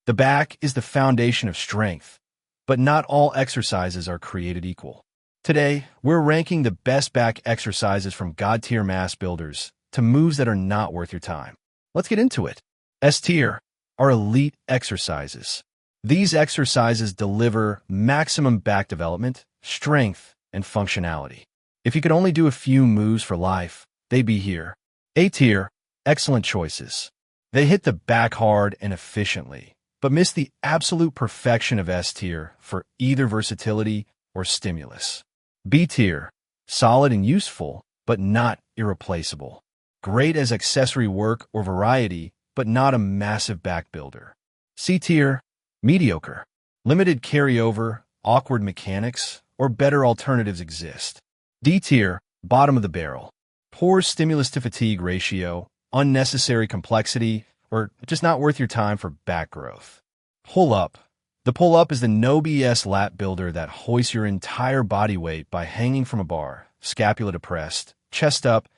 The back is the foundation of strength, but not all exercises are created equal. Today, we're ranking the best back exercises from God-tier mass builders to moves that are not worth your time. Let's get into it. S-tier are elite exercises. These exercises deliver maximum back development, strength, and functionality. If you could only do a few moves for life, they'd be here. A-tier, excellent choices. They hit the back hard and efficiently, but miss the absolute perfection of S-tier for either versatility or stimulus. B-tier, solid and useful, but not irreplaceable. Great as accessory work or variety, but not a massive back builder. C-tier, mediocre. Limited carryover, awkward mechanics, or better alternatives exist. D-tier, bottom of the barrel. Poor stimulus-to-fatigue ratio, unnecessary complexity, or just not worth your time for back growth. Pull-up. The pull-up is the no-BS lat builder that hoists your entire body weight by hanging from a bar, scapula depressed, chest up,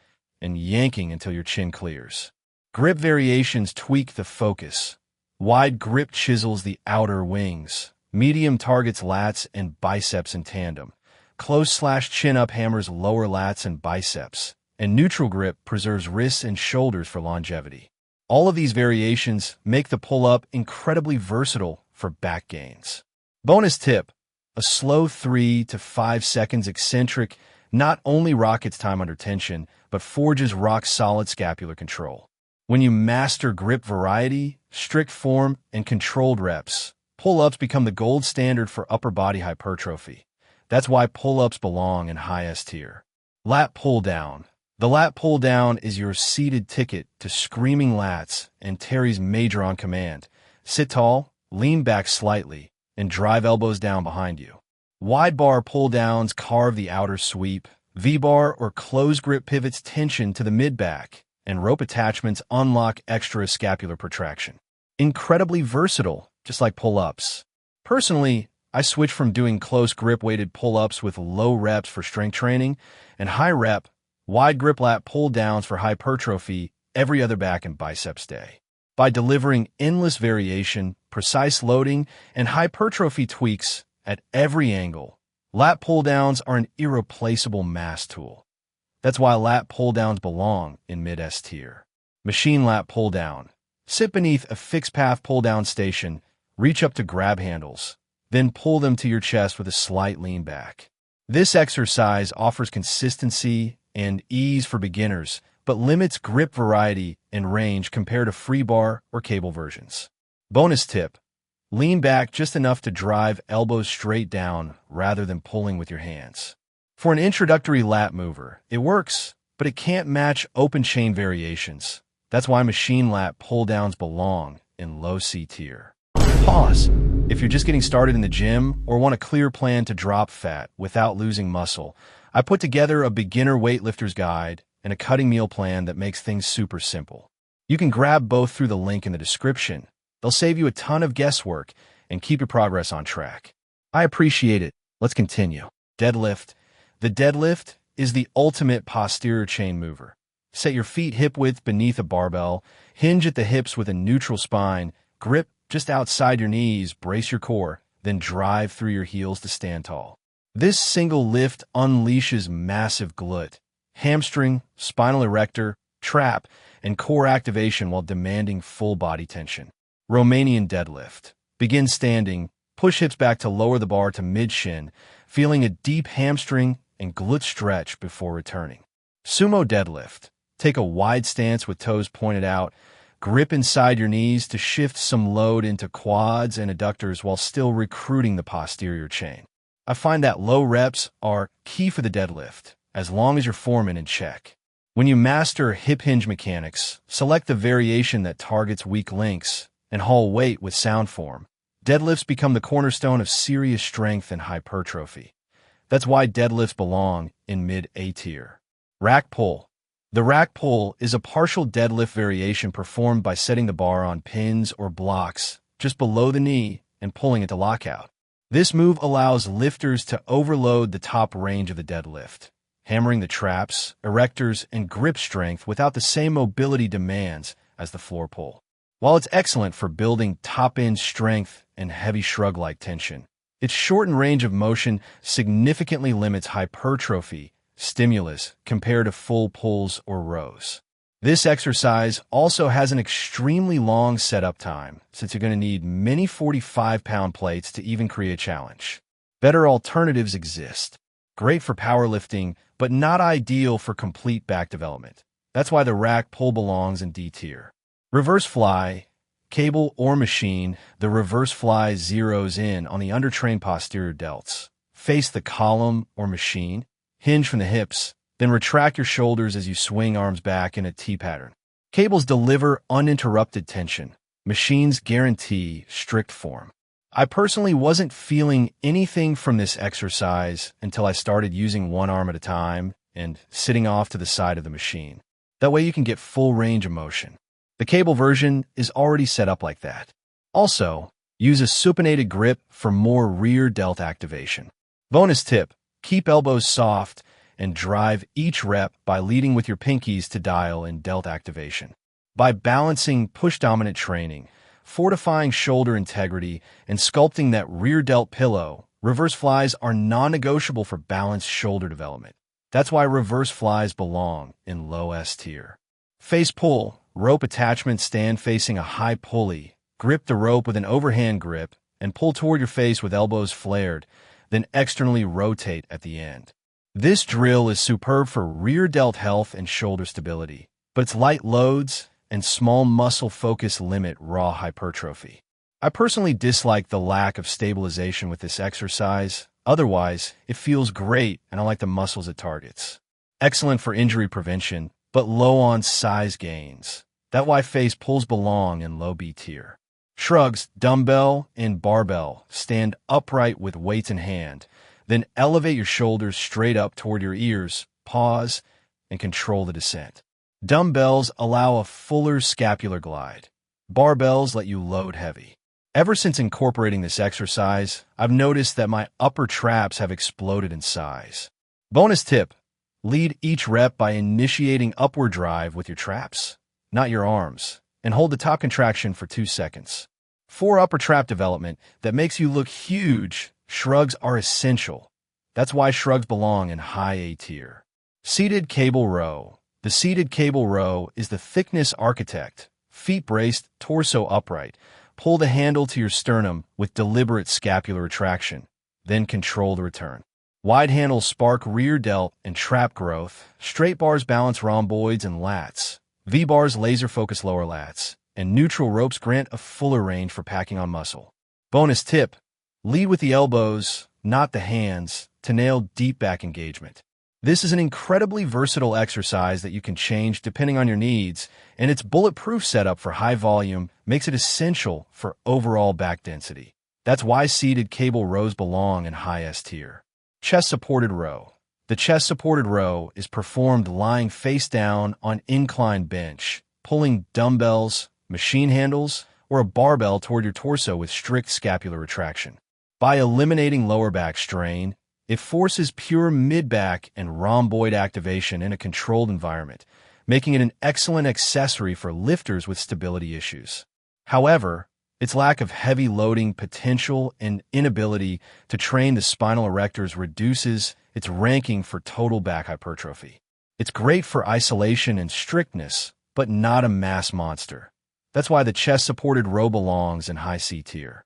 and yanking until your chin clears. Grip variations tweak the focus. Wide grip chisels the outer wings. Medium targets lats and biceps in tandem. Close/chin-up hammers lower lats and biceps. And neutral grip preserves wrists and shoulders for longevity. All of these variations make the pull-up incredibly versatile for back gains. Bonus tip, a slow 3 to 5 seconds eccentric not only rockets time under tension, but forges rock-solid scapular control. When you master grip variety, strict form, and controlled reps, pull-ups become the gold standard for upper body hypertrophy. That's why pull-ups belong in high S-tier. Lat pull-down. The lat pull-down is your seated ticket to screaming lats and Terry's major on command. Sit tall, lean back slightly, and drive elbows down behind you. Wide bar pull-downs carve the outer sweep. V-bar or closed grip pivots tension to the mid-back, and rope attachments unlock extra scapular protraction. Incredibly versatile, just like pull-ups. Personally, I switched from doing close grip weighted pull-ups with low reps for strength training and high rep, wide grip lat pull-downs for hypertrophy every other back and biceps day. By delivering endless variation, precise loading, and hypertrophy tweaks at every angle, lat pull-downs are an irreplaceable mass tool. That's why lat pull-downs belong in mid-S tier. Machine lat pull-down. Sit beneath a fixed path pull-down station, reach up to grab handles, then pull them to your chest with a slight lean back. This exercise offers consistency and ease for beginners, but limits grip variety and range compared to free bar or cable versions. Bonus tip, lean back just enough to drive elbows straight down rather than pulling with your hands. For an introductory lat mover, it works, but it can't match open chain variations. That's why machine lat pull-downs belong in low C tier. Pause. If you're just getting started in the gym or want a clear plan to drop fat without losing muscle, I put together a beginner weightlifter's guide and a cutting meal plan that makes things super simple. You can grab both through the link in the description. They'll save you a ton of guesswork and keep your progress on track. I appreciate it. Let's continue. Deadlift. The deadlift is the ultimate posterior chain mover. Set your feet hip-width beneath a barbell, hinge at the hips with a neutral spine, grip just outside your knees, brace your core, then drive through your heels to stand tall. This single lift unleashes massive glute, hamstring, spinal erector, trap, and core activation while demanding full body tension. Romanian deadlift. Begin standing, push hips back to lower the bar to mid-shin, feeling a deep hamstring and glute stretch before returning. Sumo deadlift. Take a wide stance with toes pointed out, grip inside your knees to shift some load into quads and adductors while still recruiting the posterior chain. I find that low reps are key for the deadlift, as long as your form in check. When you master hip hinge mechanics, select the variation that targets weak links, and haul weight with sound form. Deadlifts become the cornerstone of serious strength and hypertrophy. That's why deadlifts belong in mid-A tier. Rack pull. The rack pull is a partial deadlift variation performed by setting the bar on pins or blocks just below the knee and pulling it to lockout. This move allows lifters to overload the top range of the deadlift, hammering the traps, erectors, and grip strength without the same mobility demands as the floor pull. While it's excellent for building top-end strength and heavy shrug-like tension, its shortened range of motion significantly limits hypertrophy stimulus compared to full pulls or rows. This exercise also has an extremely long setup time, since you're going to need many 45-pound plates to even create a challenge. Better alternatives exist. Great for powerlifting, but not ideal for complete back development. That's why the rack pull belongs in D tier. Reverse fly, cable or machine, the reverse fly zeroes in on the undertrained posterior delts. Face the column or machine, hinge from the hips, then retract your shoulders as you swing arms back in a T pattern. Cables deliver uninterrupted tension. Machines guarantee strict form. I personally wasn't feeling anything from this exercise until I started using one arm at a time and sitting off to the side of the machine. That way you can get full range of motion. The cable version is already set up like that. Also, use a supinated grip for more rear delt activation. Bonus tip, keep elbows soft and drive each rep by leading with your pinkies to dial in delt activation. By balancing push-dominant training, fortifying shoulder integrity, and sculpting that rear delt pillow, reverse flies are non-negotiable for balanced shoulder development. That's why reverse flies belong in low S tier. Face pull, rope attachment, stand facing a high pulley. Grip the rope with an overhand grip and pull toward your face with elbows flared, then externally rotate at the end. This drill is superb for rear delt health and shoulder stability, but its light loads and small muscle focus limit raw hypertrophy. I personally dislike the lack of stabilization with this exercise. Otherwise, it feels great and I like the muscles it targets. Excellent for injury prevention, but low on size gains. That's why face pulls belong in low B tier. Shrugs, dumbbell, and barbell stand upright with weights in hand. Then elevate your shoulders straight up toward your ears, pause, and control the descent. Dumbbells allow a fuller scapular glide. Barbells let you load heavy. Ever since incorporating this exercise, I've noticed that my upper traps have exploded in size. Bonus tip, lead each rep by initiating upward drive with your traps, not your arms, and hold the top contraction for 2 seconds. For upper trap development that makes you look huge, shrugs are essential. That's why shrugs belong in high A tier. Seated cable row. The seated cable row is the thickness architect. Feet braced, torso upright. Pull the handle to your sternum with deliberate scapular retraction. Then control the return. Wide handles spark rear delt and trap growth. Straight bars balance rhomboids and lats. V-bars laser focus lower lats. And neutral ropes grant a fuller range for packing on muscle. Bonus tip, lead with the elbows, not the hands, to nail deep back engagement. This is an incredibly versatile exercise that you can change depending on your needs, and its bulletproof setup for high volume makes it essential for overall back density. That's why seated cable rows belong in high S tier. Chest-supported row. The chest-supported row is performed lying face down on inclined bench, pulling dumbbells, machine handles, or a barbell toward your torso with strict scapular retraction. By eliminating lower back strain, it forces pure mid-back and rhomboid activation in a controlled environment, making it an excellent accessory for lifters with stability issues. However, its lack of heavy loading potential and inability to train the spinal erectors reduces its ranking for total back hypertrophy. It's great for isolation and strictness, but not a mass monster. That's why the chest-supported row belongs in high C tier.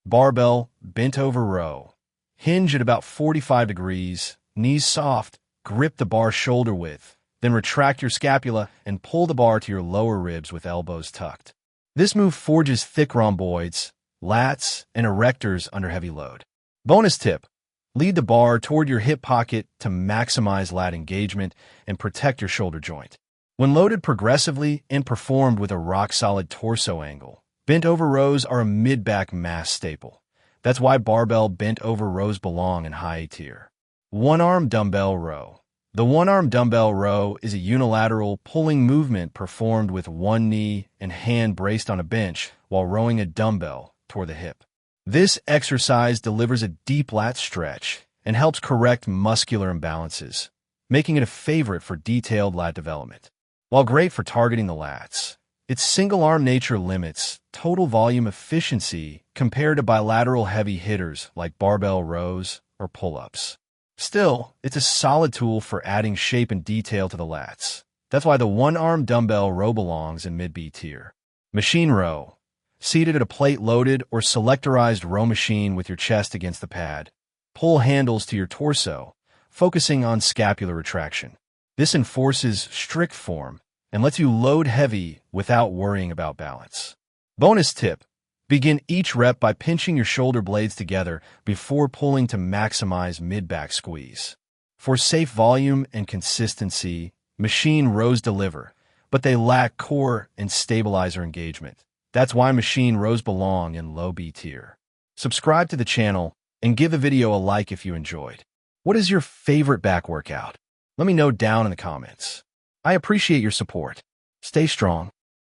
Barbell, bent over row. Hinge at about 45 degrees, knees soft, grip the bar shoulder width, then retract your scapula and pull the bar to your lower ribs with elbows tucked. This move forges thick rhomboids, lats, and erectors under heavy load. Bonus tip, lead the bar toward your hip pocket to maximize lat engagement and protect your shoulder joint. When loaded progressively and performed with a rock-solid torso angle, bent-over rows are a mid-back mass staple. That's why barbell bent-over rows belong in high A tier. One-arm dumbbell row. The one-arm dumbbell row is a unilateral pulling movement performed with one knee and hand braced on a bench while rowing a dumbbell toward the hip. This exercise delivers a deep lat stretch and helps correct muscular imbalances, making it a favorite for detailed lat development. While great for targeting the lats, Its single-arm nature limits total volume efficiency compared to bilateral heavy hitters like barbell rows or pull-ups. Still, it's a solid tool for adding shape and detail to the lats. That's why the one-arm dumbbell row belongs in mid-B tier. Machine row. Seated at a plate-loaded or selectorized row machine with your chest against the pad. Pull handles to your torso, focusing on scapular retraction. This enforces strict form and lets you load heavy without worrying about balance. Bonus tip: begin each rep by pinching your shoulder blades together before pulling to maximize mid-back squeeze. For safe volume and consistency, machine rows deliver, but they lack core and stabilizer engagement. That's why machine rows belong in low B tier. Subscribe to the channel and give the video a like if you enjoyed. What is your favorite back workout? Let me know down in the comments. I appreciate your support. Stay strong.